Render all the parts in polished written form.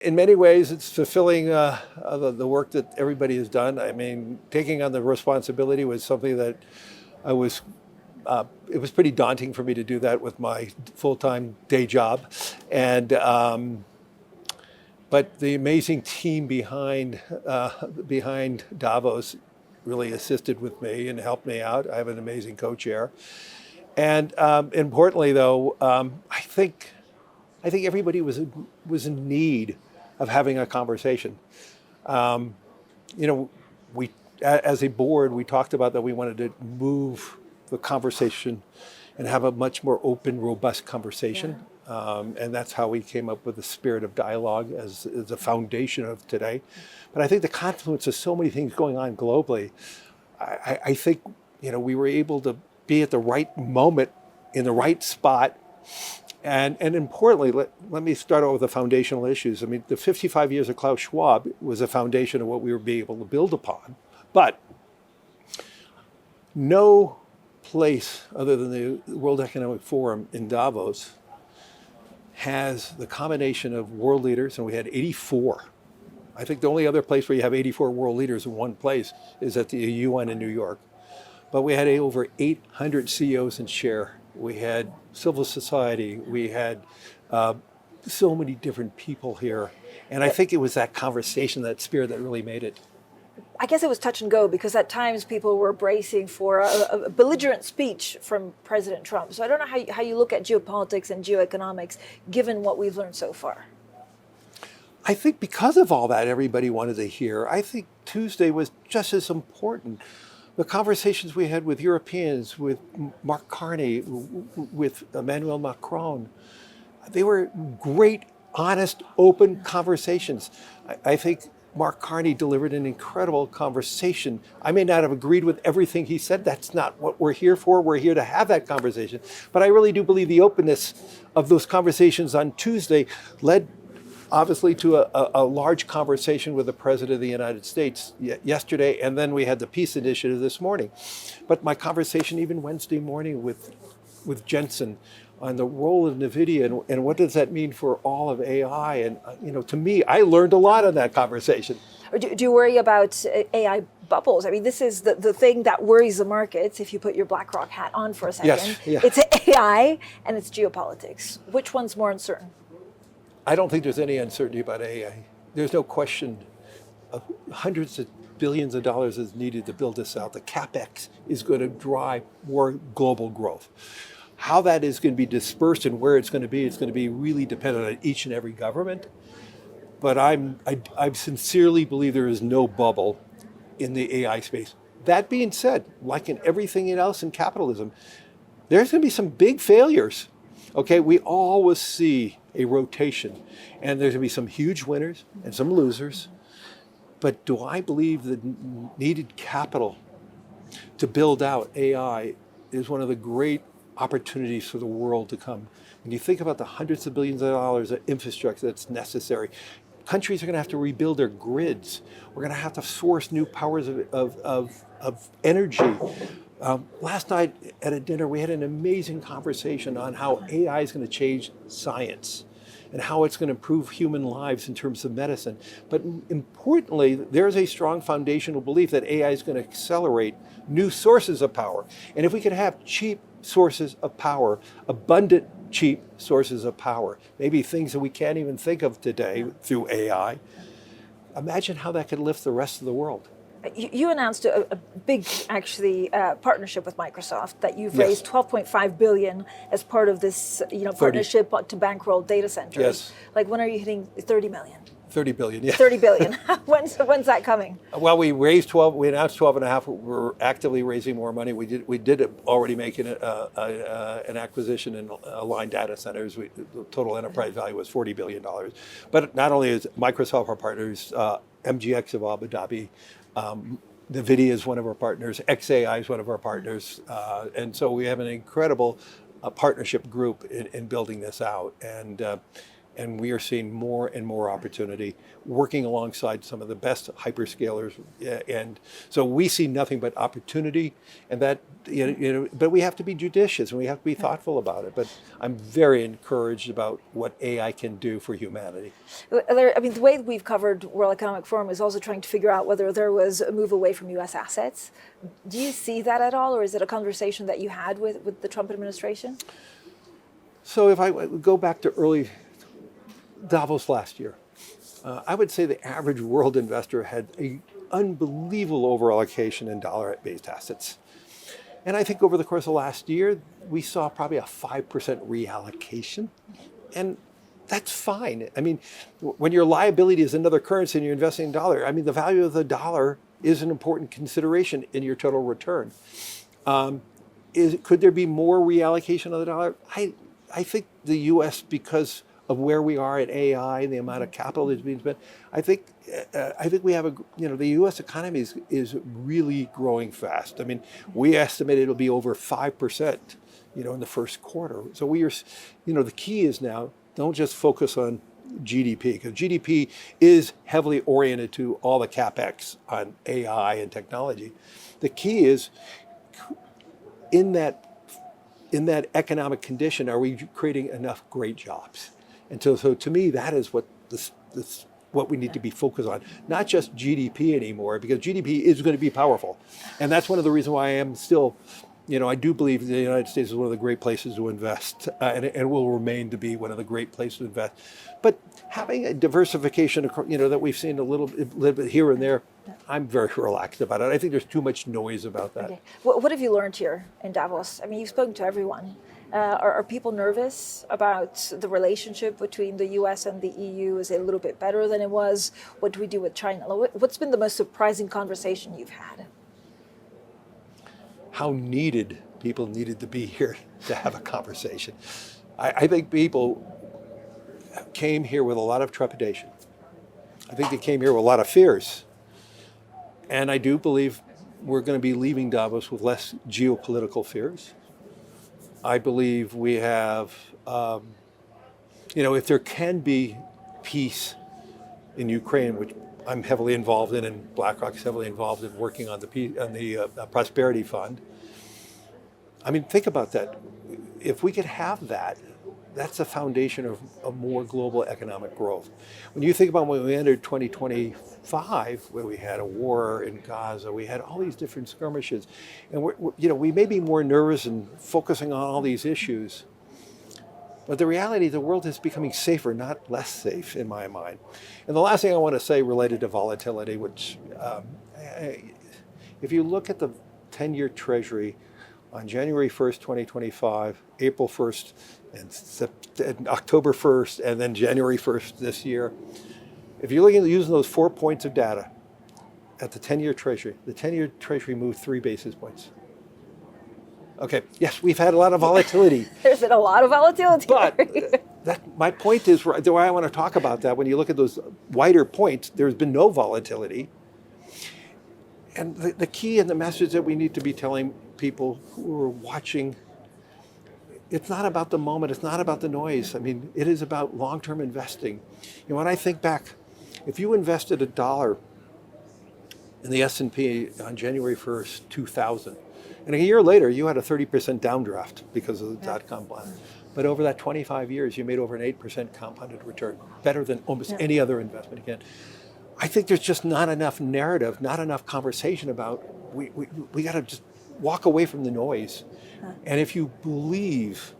In many ways, it's fulfilling the work that everybody has done. I mean, taking on the responsibility was something that it was pretty daunting for me to do that with my full-time day job. And but the amazing team behind Davos really assisted with me and helped me out. I have an amazing co-chair. And importantly, though, I think everybody was in need of having a conversation. We, as a board, we talked about that we wanted to move the conversation and have a much more open, robust conversation. Yeah. And that's how we came up with the spirit of dialogue as the foundation of today. But I think the confluence of so many things going on globally, I think we were able to be at the right moment in the right spot. And importantly, let me start out with the foundational issues. I mean, the 55 years of Klaus Schwab was a foundation of what we were being able to build upon. But no place other than the World Economic Forum in Davos has the combination of world leaders, and we had 84. I think the only other place where you have 84 world leaders in one place is at the UN in New York. But we had over 800 CEOs in share. We had civil society. We had so many different people here. And I think it was that conversation, that spirit that really made it. I guess it was touch and go because at times people were bracing for a belligerent speech from President Trump. So I don't know how you look at geopolitics and geoeconomics given what we've learned so far. I think because of all that everybody wanted to hear, I think Tuesday was just as important. The conversations we had with Europeans, with Mark Carney, with Emmanuel Macron, they were great, honest, open conversations. I think Mark Carney delivered an incredible conversation. I may not have agreed with everything he said. That's not what we're here for. We're here to have that conversation. But I really do believe the openness of those conversations on Tuesday led obviously to a large conversation with the President of the United States yesterday, and then we had the peace initiative this morning. But my conversation even Wednesday morning with Jensen on the role of NVIDIA and what does that mean for all of AI? And to me, I learned a lot in that conversation. Do you worry about AI bubbles? I mean, this is the thing that worries the markets. If you put your BlackRock hat on for a second, yes, yeah. It's AI and it's geopolitics. Which one's more uncertain? I don't think there's any uncertainty about AI. There's no question. Hundreds of billions of dollars is needed to build this out. The CapEx is going to drive more global growth. How that is going to be dispersed and where it's going to be really dependent on each and every government. But I sincerely believe there is no bubble in the AI space. That being said, like in everything else in capitalism, there's going to be some big failures. Okay, we always see a rotation, and there's going to be some huge winners and some losers. But do I believe the needed capital to build out AI is one of the great opportunities for the world to come? When you think about the hundreds of billions of dollars of infrastructure that's necessary, countries are going to have to rebuild their grids. We're going to have to source new powers of energy. Last night at a dinner, we had an amazing conversation on how AI is going to change science and how it's going to improve human lives in terms of medicine. But importantly, there's a strong foundational belief that AI is going to accelerate new sources of power. And if we can have cheap sources of power, abundant cheap sources of power, maybe things that we can't even think of today through AI, imagine how that could lift the rest of the world. You announced a big, partnership with Microsoft that you've raised $12.5 billion as part of this, partnership to bankroll data centers. Yes. Like, when are you hitting 30 million? 30 billion, yeah. 30 billion. When's that coming? Well, we raised 12. We announced 12 and a half. We're actively raising more money. We did already make an acquisition in Aligned Data Centers. The total enterprise value was $40 billion. But not only is Microsoft our partners, MGX of Abu Dhabi, NVIDIA is one of our partners, XAI is one of our partners, and so we have an incredible partnership group in building this out. And And we are seeing more and more opportunity working alongside some of the best hyperscalers. And so we see nothing but opportunity, and that, but we have to be judicious and we have to be thoughtful about it. But I'm very encouraged about what AI can do for humanity. Larry, I mean, the way we've covered World Economic Forum is also trying to figure out whether there was a move away from US assets. Do you see that at all, or is it a conversation that you had with the Trump administration? So if I go back to early Davos last year, I would say the average world investor had an unbelievable overallocation in dollar-based assets. And I think over the course of last year, we saw probably a 5% reallocation. And that's fine. I mean, when your liability is another currency and you're investing in dollar, I mean, the value of the dollar is an important consideration in your total return. Could there be more reallocation of the dollar? I think the U.S., because of where we are at AI and the amount of capital that's being spent, I think we have the U.S. economy is really growing fast. I mean, we estimate it'll be over 5%, in the first quarter. So we are, the key is now, don't just focus on GDP, because GDP is heavily oriented to all the CapEx on AI and technology. The key is in that economic condition, are we creating enough great jobs? And so to me, that is what what we need to be focused on, not just GDP anymore, because GDP is going to be powerful. And that's one of the reasons why I am still, I do believe the United States is one of the great places to invest, and it will remain to be one of the great places to invest. But having a diversification, that we've seen a little bit here and there, I'm very relaxed about it. I think there's too much noise about that. Okay. What have you learned here in Davos? I mean, you've spoken to everyone. Are people nervous about the relationship between the US and the EU? Is it a little bit better than it was? What do we do with China? What's been the most surprising conversation you've had? How people needed to be here to have a conversation. I think people came here with a lot of trepidation. I think they came here with a lot of fears. And I do believe we're going to be leaving Davos with less geopolitical fears. I believe we have, if there can be peace in Ukraine, which I'm heavily involved in, and BlackRock's heavily involved in working on the Prosperity Fund. I mean, think about that. If we could have that, that's the foundation of more global economic growth. When you think about when we entered 2025, where we had a war in Gaza, we had all these different skirmishes, and we may be more nervous and focusing on all these issues, but the reality, the world is becoming safer, not less safe in my mind. And the last thing I want to say related to volatility, which if you look at the 10-year Treasury on January 1st, 2025, April 1st, and October 1st, and then January 1st this year, if you're looking at using those 4 points of data at the 10-year Treasury moved 3 basis points. Okay, yes, we've had a lot of volatility. There's been a lot of volatility. But my point is, the way I want to talk about that, when you look at those wider points, there's been no volatility. And the key and the message that we need to be telling people who are watching, it's not about the moment, it's not about the noise. I mean, it is about long-term investing. When I think back, if you invested $1 in the S&P on January 1st, 2000, and a year later, you had a 30% downdraft because of the dot-com bubble. But over that 25 years, you made over an 8% compounded return, better than almost any other investment again. I think there's just not enough narrative, not enough conversation about, we got to just walk away from the noise. And if you believe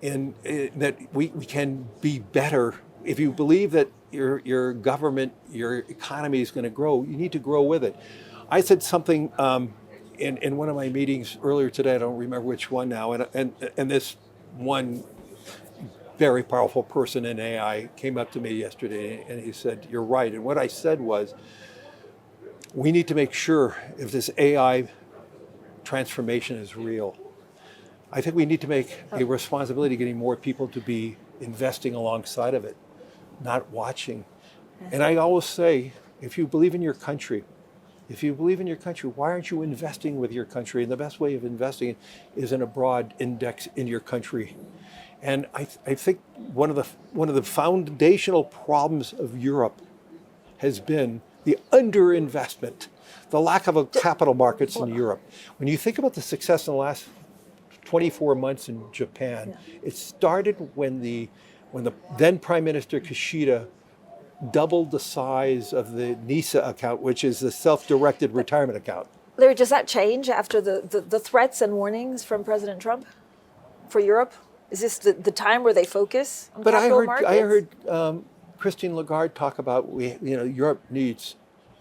in that we can be better, if you believe that your government, your economy is going to grow, you need to grow with it. I said something in one of my meetings earlier today, I don't remember which one now, and this one very powerful person in AI came up to me yesterday and he said, "You're right." And what I said was, we need to make sure if this AI transformation is real, I think we need to make a responsibility getting more people to be investing alongside of it, not watching. And I always say, if you believe in your country, why aren't you investing with your country? And the best way of investing is in a broad index in your country. And I think one of the foundational problems of Europe has been the underinvestment, the lack of a capital markets in Europe. When you think about the success in the last 24 months in Japan, it started when the then Prime Minister Kishida doubled the size of the NISA account, which is the self-directed retirement account. Larry, does that change after the threats and warnings from President Trump for Europe? Is this the time where they focus on capital markets? I heard Christine Lagarde talk about Europe needs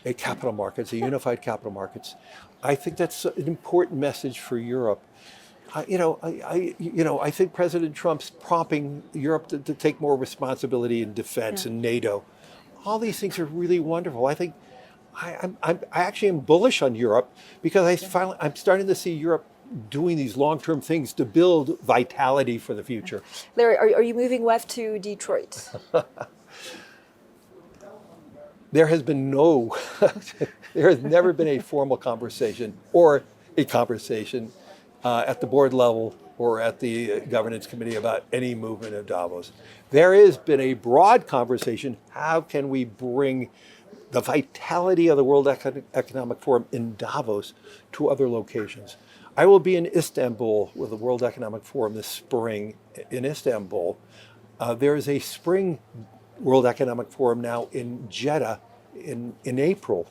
a capital markets, a unified capital markets. I think that's an important message for Europe. I think President Trump's prompting Europe to take more responsibility in defense and NATO. All these things are really wonderful. I think I actually am bullish on Europe because I'm starting to see Europe doing these long-term things to build vitality for the future. Larry, are you moving west to Detroit? There has never been a formal conversation or a conversation at the board level or at the governance committee about any movement of Davos. There has been a broad conversation, how can we bring the vitality of the World Economic Forum in Davos to other locations? I will be in Istanbul with the World Economic Forum this spring in Istanbul. There is a spring World Economic Forum now in Jeddah in April.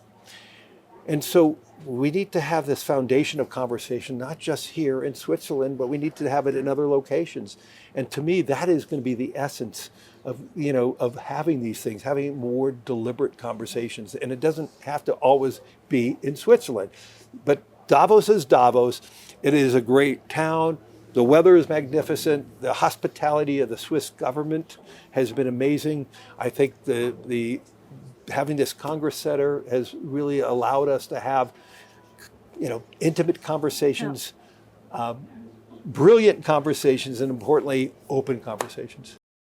And so we need to have this foundation of conversation, not just here in Switzerland, but we need to have it in other locations. And to me, that is going to be the essence of having these things, having more deliberate conversations. And it doesn't have to always be in Switzerland. But Davos is Davos. It is a great town. The weather is magnificent. The hospitality of the Swiss government has been amazing. I think the having this Congress Center has really allowed us to have, intimate conversations, brilliant conversations, and importantly, open conversations.